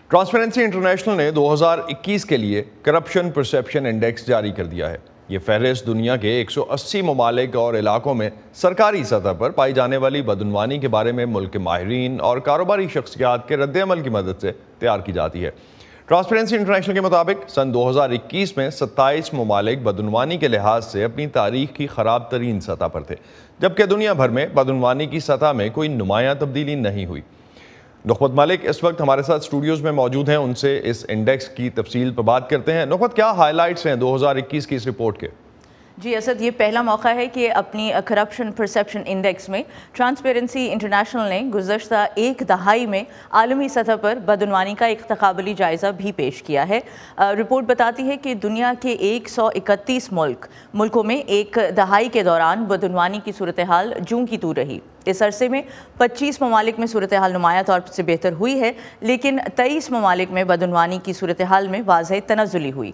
Transparency international نے 2021 کے لیے کرپشن پرسیپشن انڈیکس جاری کر دیا ہے۔ یہ فہرست دنیا کے 180 ممالک اور علاقوں میں سرکاری سطح پر پائی جانے والی بدعنوانی کے بارے میں ملک کے ماہرین اور کاروباری شخصیات کے رد عمل کی مدد سے تیار کی جاتی ہے۔ ٹرانسپیرنسی انٹرنیشنل کے مطابق سن 2021 میں 27 ممالک بدعنوانی کے لحاظ سے اپنی تاریخ کی خراب ترین سطح پر تھے، جبکہ دنیا بھر میں بدعنوانی کی سطح میں کوئی نمایاں تبدیلی نہیں ہوئی۔ نخبت مالک اس وقت ہمارے ساتھ اسٹوڈیوز میں موجود ہیں، ان سے اس انڈیکس کی تفصیل پر بات کرتے ہیں۔ نخبت، کیا ہائی لائٹس ہیں 2021 کی اس رپورٹ کے؟ جی اسد، یہ پہلا موقع ہے کہ اپنی کرپشن پرسیپشن انڈیکس میں ٹرانسپیرنسی انٹرنیشنل نے گزشتہ ایک دہائی میں عالمی سطح پر بدعنوانی کا ایک تقابلی جائزہ بھی پیش کیا ہے۔ رپورٹ بتاتی ہے کہ دنیا کے 131 ملکوں میں ایک دہائی کے دوران بدعنوانی کی صورتحال جوں کی توں رہی۔ اس عرصے میں 25 ممالک میں صورتحال نمایاں طور سے بہتر ہوئی ہے، لیکن 23 ممالک میں بدعنوانی کی صورتحال میں واضح تنزلی ہوئی۔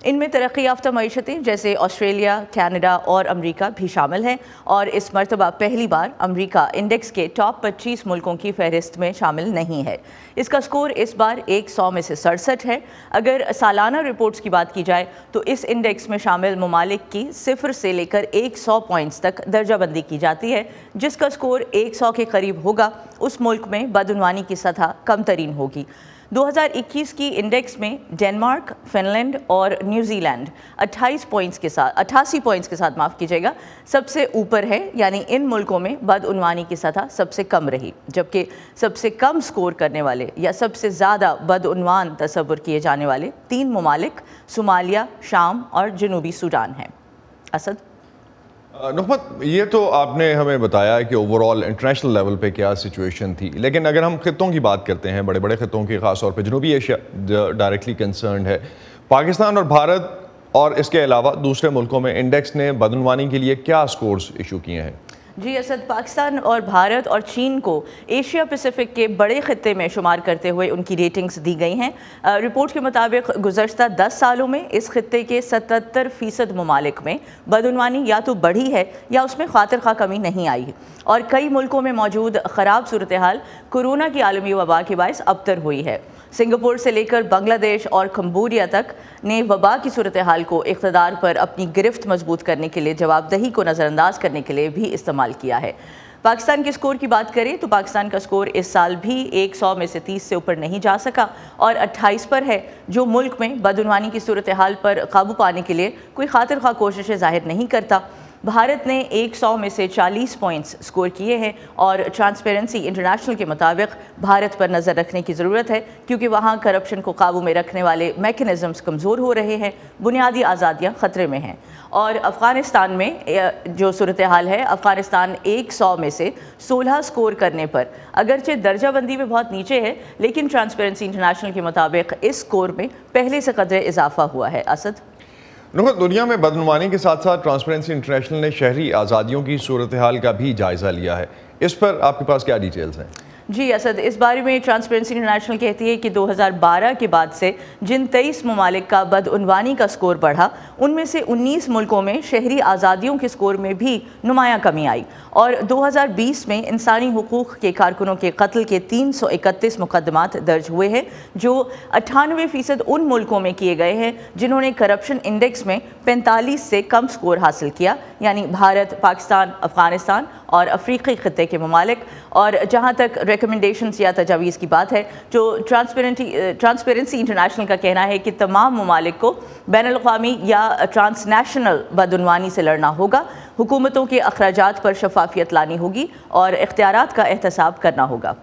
ان میں ترقی یافتہ معیشتیں جیسے آسٹریلیا، کینیڈا اور امریکا بھی شامل ہیں، اور اس مرتبہ پہلی بار امریکا انڈیکس کے ٹاپ 25 ملکوں کی فہرست میں شامل نہیں ہے۔ اس کا سکور اس بار 100 میں سے 67 ہے۔ اگر سالانہ رپورٹس کی بات کی جائے تو اس انڈیکس میں شامل ممالک کی 0 سے لے کر 100 پوائنٹس تک درجہ بندی کی جاتی ہے۔ جس کا سکور 100 کے قریب ہوگا اس ملک میں بدعنوانی کی سطح کم ترین ہوگی۔ 2021 کی انڈیکس میں ڈنمارک، فن لینڈ اور نیوزی لینڈ 88 پوائنٹس کے ساتھ سب سے اوپر ہے، یعنی ان ملکوں میں بدعنوانی کی سطح سب سے کم رہی، جبکہ سب سے کم سکور کرنے والے یا سب سے زیادہ بدعنوان تصور کیے جانے والے 3 ممالک صومالیہ، شام اور جنوبی سوڈان ہیں۔ اسد؟ نخبت، یہ تو آپ نے ہمیں بتایا کہ اوورآل انٹرنیشنل لیول پہ کیا سچویشن تھی، لیکن اگر ہم خطوں کی بات کرتے ہیں، بڑے بڑے خطوں کی، خاص طور پہ جنوبی ایشیا ڈائریکٹلی کنسرنڈ ہے، پاکستان اور بھارت اور اس کے علاوہ دوسرے ملکوں میں انڈیکس نے بدعنوانی کے لیے کیا سکورز ایشو کیے ہیں؟ جی اسد، پاکستان اور بھارت اور چین کو ایشیا پیسیفک کے بڑے خطے میں شمار کرتے ہوئے ان کی ریٹنگز دی گئی ہیں۔ رپورٹ کے مطابق گزشتہ 10 سالوں میں اس خطے کے 77% ممالک میں بدعنوانی یا تو بڑھی ہے یا اس میں خاطر خواہ کمی نہیں آئی ہے، اور کئی ملکوں میں موجود خراب صورتحال کورونا کی عالمی وبا کے باعث ابتر ہوئی ہے۔ سنگاپور سے لے کر بنگلہ دیش اور کمبوڈیا تک نے وبا کی صورتحال کو اقتدار پر اپنی گرفت مضبوط کرنے کے لیے، جواب دہی کو نظر انداز کرنے کے لیے بھی استعمال کیا ہے۔ پاکستان کے سکور کی بات کریں تو پاکستان کا سکور اس سال بھی 100 میں سے 30 سے اوپر نہیں جا سکا اور 28 پر ہے، جو ملک میں بدعنوانی کی صورتحال پر قابو پانے کے لیے کوئی خاطر خواہ کوششیں ظاہر نہیں کرتا۔ بھارت نے 100 میں سے 40 پوائنٹس سکور کیے ہیں، اور ٹرانسپیرنسی انٹرنیشنل کے مطابق بھارت پر نظر رکھنے کی ضرورت ہے، کیونکہ وہاں کرپشن کو قابو میں رکھنے والے میکنزمز کمزور ہو رہے ہیں، بنیادی آزادیاں خطرے میں ہیں۔ اور افغانستان میں جو صورتحال ہے، افغانستان 100 میں سے 16 سکور کرنے پر اگرچہ درجہ بندی میں بہت نیچے ہے، لیکن ٹرانسپیرنسی انٹرنیشنل کے مطابق اس سکور میں پہلے سے قدرے اضافہ ہوا ہے۔ اسد؟ دنیا میں بدعنوانی کے ساتھ ساتھ ٹرانسپیرنسی انٹرنیشنل نے شہری آزادیوں کی صورتحال کا بھی جائزہ لیا ہے، اس پر آپ کے پاس کیا ڈیٹیلز ہیں؟ جی اسد، اس بارے میں ٹرانسپیرنسی انٹرنیشنل کہتی ہے کہ 2012 کے بعد سے جن 23 ممالک کا بدعنوانی کا سکور بڑھا، ان میں سے 19 ملکوں میں شہری آزادیوں کے سکور میں بھی نمایاں کمی آئی، اور 2020 میں انسانی حقوق کے کارکنوں کے قتل کے 331 مقدمات درج ہوئے ہیں، جو 98% ان ملکوں میں کیے گئے ہیں جنہوں نے کرپشن انڈیکس میں 45 سے کم سکور حاصل کیا، یعنی بھارت، پاکستان، افغانستان اور افریقی خطے کے ممالک۔ اور جہاں تک ریکمنڈیشنز یا تجاویز کی بات ہے، جو ٹرانسپیرنسی انٹرنیشنل کا کہنا ہے کہ تمام ممالک کو بین الاقوامی یا ٹرانس نیشنل بدعنوانی سے لڑنا ہوگا، حکومتوں کے اخراجات پر شفافیت لانی ہوگی اور اختیارات کا احتساب کرنا ہوگا۔